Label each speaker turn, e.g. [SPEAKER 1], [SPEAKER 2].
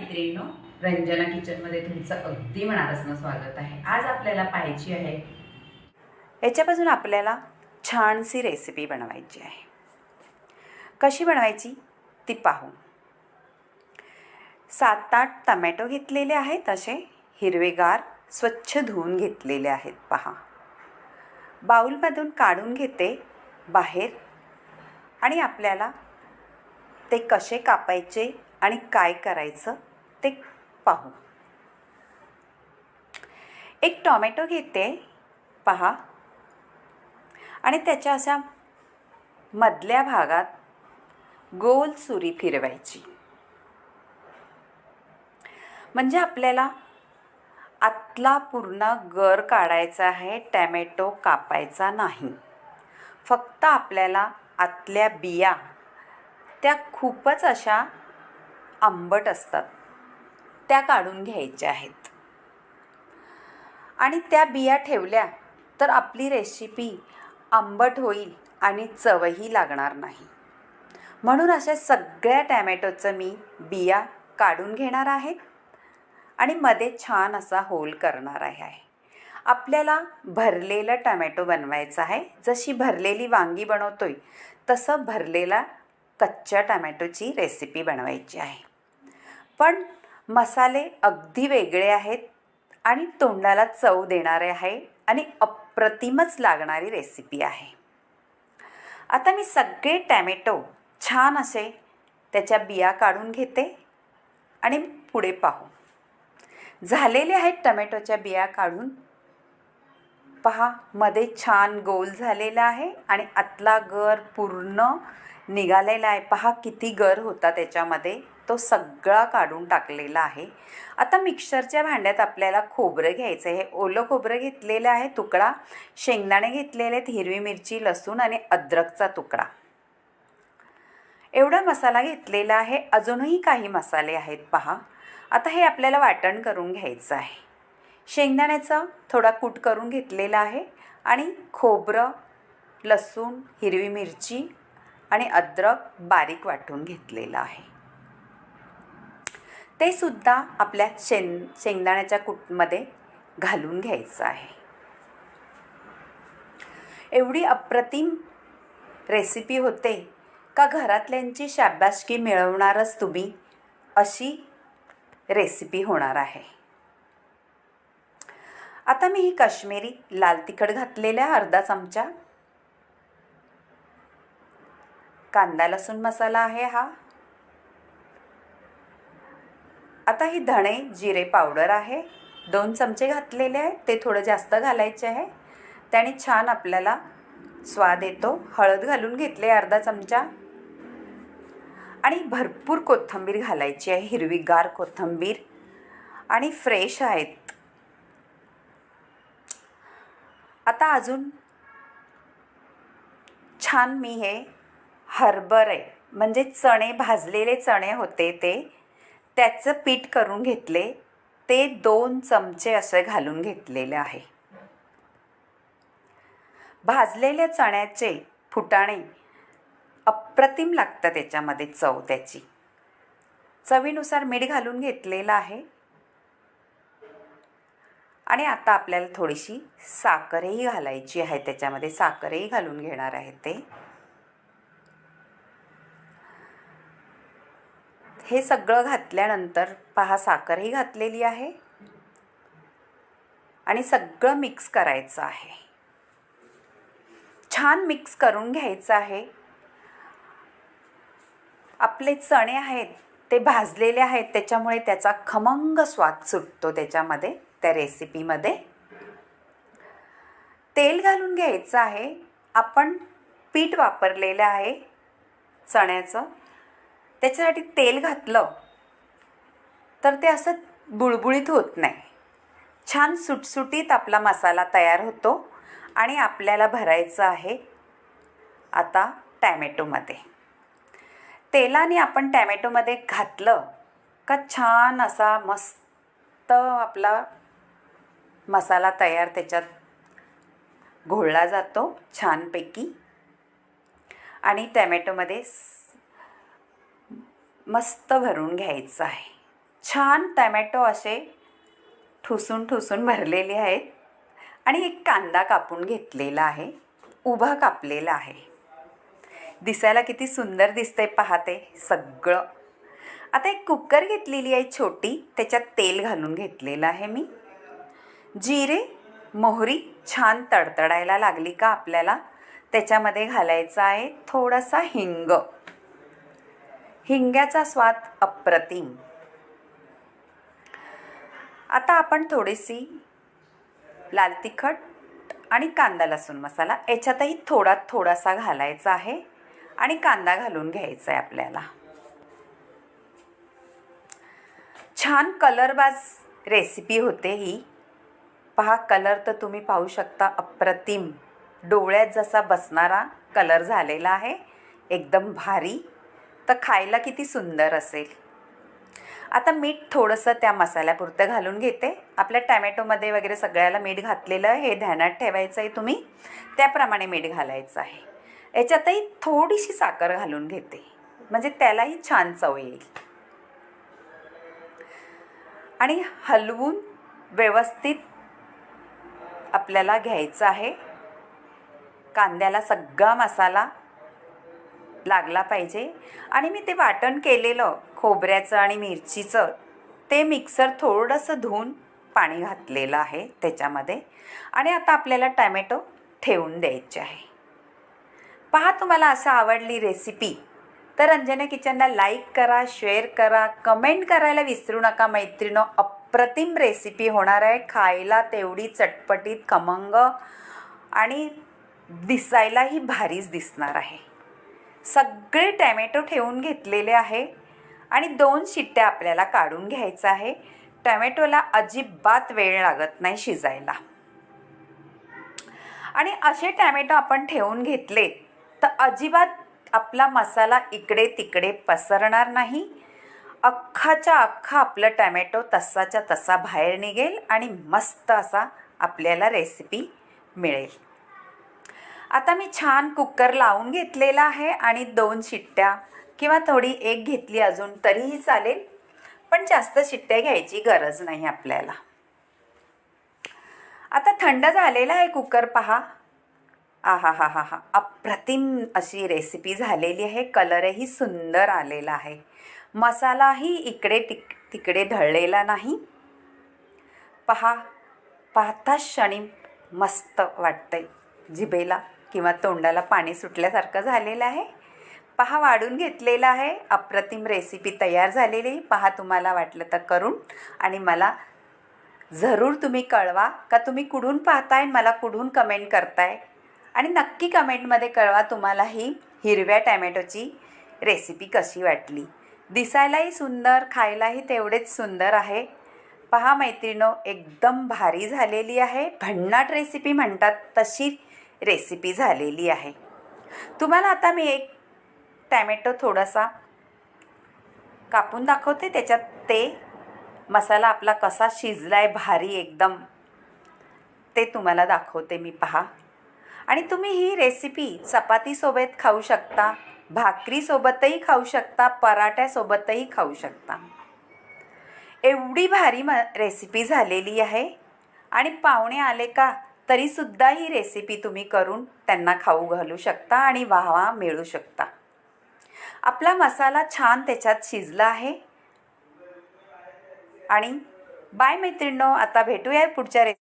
[SPEAKER 1] मैत्रिणींनो, रंजना किचनमध्ये तुमचं अगदी मनापासून स्वागत आहे। आज आपल्याला पाहायची आहे, याच्यापासून आपल्याला छानशी रेसिपी बनवायची आहे। कशी बनवायची ती पाहू। 7-8 टोमॅटो घेतलेले आहेत, असे हिरवेगार स्वच्छ धुवून घेतलेले आहेत। पहा, बाउलमधून काढून घेते बाहेर आणि आपल्याला ते कसे कापायचे आणि काय करायचं ते पाहू। एक टोमॅटो घेते, पहा, आणि त्याच्या अशा मधल्या भागात गोल सुरी फिरवायची, म्हणजे आपल्याला आतला पूर्ण गर काढायचा आहे, टोमॅटो कापायचा नाही। फक्त आपल्याला आतल्या बिया त्या खूपच अशा आंबट असतात, त्या काढून घ्यायच्या आहेत। आणि त्या बिया ठेवल्या तर आपली रेसिपी आंबट होईल आणि चवही लागणार नाही। म्हणून अशा सगळ्या टोमॅटोचं मी बिया काढून घेणार आहे आणि मध्ये छान असा होल करणार आहे। आपल्याला भरलेला टोमॅटो बनवायचा आहे, जशी भरलेली वांगी बनवतोय तसं भरलेला कच्च्या टोमॅटोची रेसिपी बनवायची आहे। पण मसाले अगदी वेगळे आहेत आणि तोंडाला चव देणारे आहे आणि अप्रतिमच लागणारी रेसिपी आहे। आता मी सगळे टोमॅटो छान असे त्याच्या बिया काढून घेते आणि पुढे पाहू। झालेले आहेत टोमॅटोच्या बिया काढून, पहा, मध्ये छान गोल झालेला आहे आणि आतला गर पूर्ण निघालेला आहे। पहा किती गर होता त्याच्यामध्ये, तो सगळा काढून टाकलेला आहे। आता मिक्सरच्या भांड्यात आपल्याला खोबरं घ्यायचं आहे। ओलं खोबरं घेतलेलं आहे तुकडा, शेंगदाणे घेतलेले आहेत, हिरवी मिरची, लसूण आणि अद्रकचा तुकडा, एवढा मसाला घेतलेला आहे। अजूनही काही मसाले आहेत, पहा। आता हे आपल्याला वाटण करून घ्यायचं आहे। शेंगदाण्याचा थोडा कूट करून घेतलेला आहे आणि खोबरं, लसूण, हिरवी मिरची आणि अद्रक बारीक वाटून घेतलेलं आहे, ते सुद्धा आपल्या शेंगदाण्याच्या कूटमध्ये घालून घ्यायचं आहे। एवढी अप्रतिम रेसिपी होते का घरातल्यांची शाबासकी मिळवणारच तुम्ही, अशी रेसिपी होणार आहे। आता मी ही काश्मीरी लाल तिखट घातलेलं आहे, अर्धा चमचा। कांदा लसूण मसाला आहे हा। आता ही धणे जिरे पावडर आहे, 2 चमचे घातलेले आहे, ते थोडं जास्त घालायचे आहे, त्याने छान आपल्याला स्वाद येतो। हळद घालून घेतले अर्धा चमचा आणि भरपूर कोथिंबीर घालायची आहे, हिरवीगार कोथिंबीर आणि फ्रेश आहेत। आता अजून छान मी हे हरभरे म्हणजे चणे, भाजलेले चणे होते ते, त्याचं पीठ करून घेतले, ते 2 चमचे असे घालून घेतलेले आहे। भाजलेल्या चण्याचे फुटाणे अप्रतिम लागतं, त्याच्यामध्ये चव त्याची। चवीनुसार मीठ घालून घेतलेलं आहे आणि आता आपल्याला थोडीशी साखरही घालायची आहे, त्याच्यामध्ये साखरही घालून घेणार आहे ते। हे सगळं घातल्यानंतर पहा, साखरही घातलेली आहे आणि सगळं मिक्स करायचं आहे, छान मिक्स करून घ्यायचं आहे। आपले चणे आहेत ते भाजलेले आहेत, त्याच्यामुळे त्याचा खमंग स्वाद सुटतो त्याच्यामध्ये, त्या रेसिपीमध्ये। तेल घालून घ्यायचं आहे, आपण पीठ वापरलेलं आहे चण्याचं, त्याच्यासाठी तेल घातलं तर ते असं बुळबुळीत होत नाही, छान सुटसुटीत आपला मसाला तयार होतो। आणि आपल्याला भरायचं आहे आता टॅमॅटोमध्ये। तेलाने आपण टॅमॅटोमध्ये घातलं का छान असा मस्त आपला मसाला तयार त्याच्यात घोळला जातो छानपैकी आणि टॅमॅटोमध्ये मस्त भरून घ्यायचं आहे। छान टमॅटो असे ठुसून ठुसून भरलेले आहेत आणि एक कांदा कापून घेतलेला आहे, उभा कापलेला आहे. दिसायला किती सुंदर दिसतंय पाहते सगळं. आता एक कुकर घेतलेली आहे छोटी, त्याच्यात तेल घालून घेतलेलं आहे मी. जिरे मोहरी छान तडतडायला लागली का आपल्याला त्याच्यामध्ये घालायचा आहे थोडासा हिंग. हिंग्याचा स्वाद अप्रतिम. आता आपण थोडीशी लाल तिखट आणि कांदा लसूण मसाला याच्यातही थोडासा घालायचा आहे आणि कांदा घालून घ्यायचा आहे आपल्याला. छान कलरबाज रेसिपी होते ही. पहा कलर तर तुम्ही पाहू शकता, अप्रतिम डोळ्यात जसा बसणारा कलर झालेला आहे, एकदम भारी. तर खायला किती सुंदर असेल. आता मीठ थोडंसं त्या मसाल्यापुरतं घालून घेते. आपल्या टॅमॅटोमध्ये वगैरे सगळ्याला मीठ घातलेलं आहे, हे ध्यानात ठेवायचं आहे तुम्ही. त्याप्रमाणे मीठ घालायचं आहे. याच्यातही थोडीशी साखर घालून घेते म्हणजे त्यालाही छान चव येईल. आणि हलवून व्यवस्थित आपल्याला घ्यायचं आहे. कांद्याला सगळा मसाला लागला पाहिजे. आणि मी ते वाटण केलेलं खोबऱ्याचं आणि मिरचीचं ते मिक्सर थोडंसं धुवून पाणी घातलेलं आहे त्याच्यामध्ये. आणि आता आपल्याला टॅमॅटो ठेवून द्यायचे आहे. पहा तुम्हाला असं आवडली रेसिपी तर अंजना किचनला लाईक करा, शेअर करा, कमेंट करायला विसरू नका मैत्रिणो. अप्रतिम रेसिपी होणार आहे. खायला तेवढी चटपटीत खमंग आणि दिसायलाही भारीच दिसणार आहे. सगळे टॅमॅटो ठेवून घेतलेले आहे आणि 2 शिट्ट्या आपल्याला काढून घ्यायचं आहे. टॅमॅटोला अजिबात वेळ लागत नाही शिजायला. आणि असे टॅमॅटो आपण ठेवून घेतले तर अजिबात आपला मसाला इकडे तिकडे पसरणार नाही. अख्खाच्या अख्खा आपलं टॅमॅटो तसाच्या तसा बाहेर निघेल आणि मस्त असा आपल्याला रेसिपी मिळेल. आता मी छान कुकर लावून घेतलेला आहे आणि 2 शिट्ट्या किंवा थोडी एक घेतली अजून तरीही चालेल, पण जास्त शिट्ट्या घ्यायची गरज नाही आपल्याला. आता थंड झालेला आहे कुकर पहा. आहा हा हा हा अप्रतिम अशी रेसिपी झालेली आहे. कलरही सुंदर आलेला आहे. मसालाही इकडे तिकडे ढळलेला नाही. पहा, पाहताच क्षणी मस्त वाटतंय जिभेला किंवा तोंडाला पाणी सुटल्यासारखं झालेलं आहे. पहा वाढून घेतलेलं आहे. अप्रतिम रेसिपी तयार झालेली. पहा तुम्हाला वाटलं तर करून आणि मला जरूर तुम्ही कळवा का तुम्ही कुठून पाहताय, मला कुठून कमेंट करताय. आणि नक्की कमेंटमध्ये कळवा तुम्हाला ही हिरव्या टॅमॅटोची रेसिपी कशी वाटली. दिसायलाही सुंदर, खायलाही तेवढेच सुंदर आहे. पहा मैत्रिणो, एकदम भारी झालेली आहे. भन्नाट रेसिपी म्हणतात तशी रेसिपी झालेली आहे. तुम्हाला आता मी एक टॅमॅटो थोडासा कापून दाखवते. त्याच्यात ते मसाला आपला कसा शिजलाय भारी एकदम ते तुम्हाला दाखवते मी. पहा, आणि तुम्ही ही रेसिपी चपातीसोबत खाऊ शकता, भाकरीसोबतही खाऊ शकता, पराठ्यासोबतही खाऊ शकता. एवढी भारी रेसिपी झालेली आहे. आणि पाहुणे आले का तरीसुद्धा ही रेसिपी तुम्ही करून त्यांना खाऊ घालू शकता आणि वाहवा मिळू शकता. आपला मसाला छान त्याच्यात शिजला आहे. आणि बाय मैत्रिणींनो, आता भेटूया पुढच्या